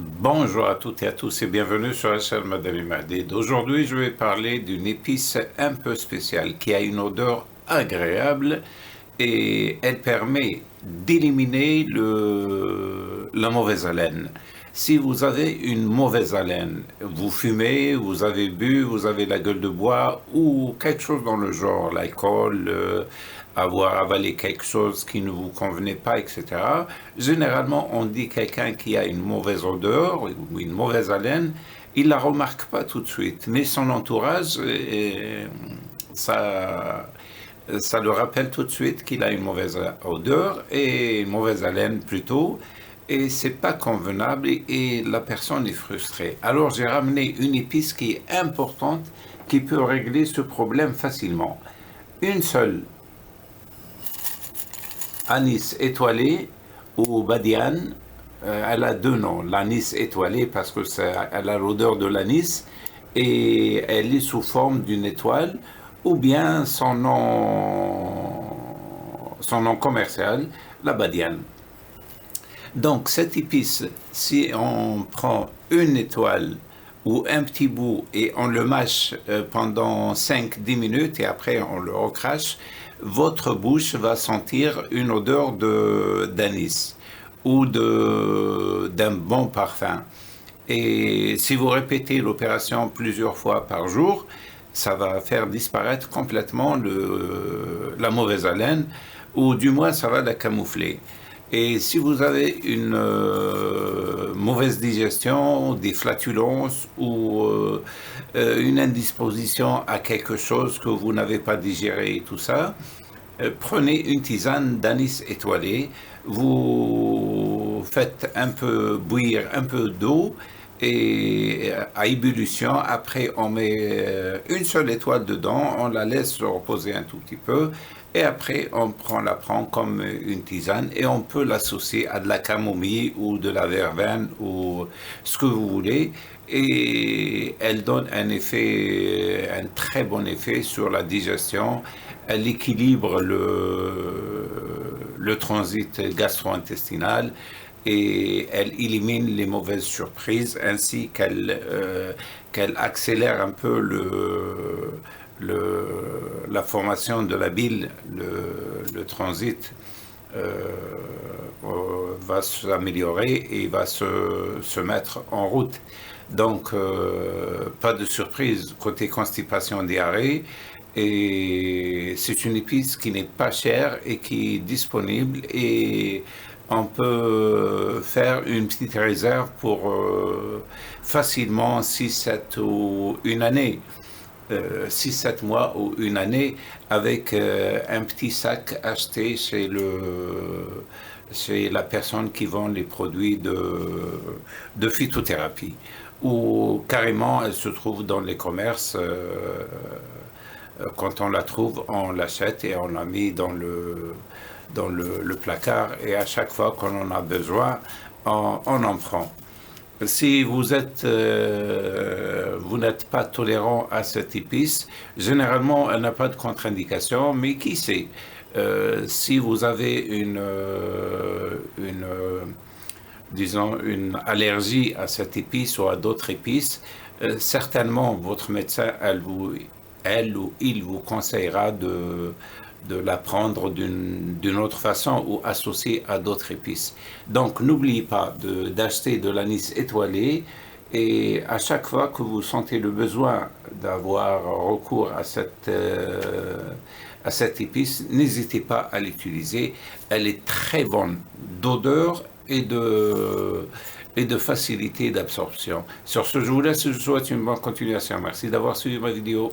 Bonjour à toutes et à tous et bienvenue sur la chaîne Madani Madid. Aujourd'hui, je vais parler d'une épice un peu spéciale qui a une odeur agréable et elle permet d'éliminer la mauvaise haleine. Si vous avez une mauvaise haleine, vous fumez, vous avez bu, vous avez la gueule de bois ou quelque chose dans le genre, l'alcool, avoir avalé quelque chose qui ne vous convenait pas, etc. Généralement, on dit quelqu'un qui a une mauvaise odeur ou une mauvaise haleine, il ne la remarque pas tout de suite, mais son entourage, ça, ça le rappelle tout de suite qu'il a une mauvaise odeur et une mauvaise haleine plutôt, et c'est pas convenable et la personne est frustrée. Alors j'ai ramené une épice qui est importante, qui peut régler ce problème facilement. Une seule anis étoilé ou badiane, elle a deux noms. L'anis étoilé parce que elle a l'odeur de l'anis et elle est sous forme d'une étoile, ou bien son nom commercial, la badiane. Donc cette épice, si on prend une étoile ou un petit bout et on le mâche pendant 5-10 minutes et après on le recrache, votre bouche va sentir une odeur d'anis ou d'un bon parfum. Et si vous répétez l'opération plusieurs fois par jour, ça va faire disparaître complètement la mauvaise haleine, ou du moins ça va la camoufler. Et si vous avez une mauvaise digestion, des flatulences ou une indisposition à quelque chose que vous n'avez pas digéré et tout ça, prenez une tisane d'anis étoilé, vous faites un peu bouillir un peu d'eau et à ébullition, après on met une seule étoile dedans, on la laisse se reposer un tout petit peu et après on la prend comme une tisane et on peut l'associer à de la camomille ou de la verveine ou ce que vous voulez, et elle donne un très bon effet sur la digestion. Elle équilibre le transit gastro-intestinal et elle élimine les mauvaises surprises ainsi qu'elle accélère un peu la formation de la bile, le transit va s'améliorer et va se mettre en route. Donc, pas de surprise côté constipation, diarrhée. Et c'est une épice qui n'est pas chère et qui est disponible, et on peut faire une petite réserve pour facilement 6-7 ou une année. 6-7 mois ou une année avec un petit sac acheté chez la personne qui vend les produits de phytothérapie. Ou carrément, elle se trouve dans les commerces. Quand on la trouve, on l'achète et on la met dans le placard. Et à chaque fois qu'on en a besoin, on en prend. Si vous n'êtes pas tolérant à cette épice, généralement, elle n'a pas de contre-indication, mais qui sait, si vous avez disons, une allergie à cette épice ou à d'autres épices, certainement votre médecin, elle ou il vous conseillera de la prendre d'une autre façon ou associée à d'autres épices. Donc n'oubliez pas d'acheter de l'anis étoilé, et à chaque fois que vous sentez le besoin d'avoir recours à cette épice, n'hésitez pas à l'utiliser. Elle est très bonne d'odeur et de facilité d'absorption. Sur ce, je vous laisse, je vous souhaite une bonne continuation. Merci d'avoir suivi ma vidéo.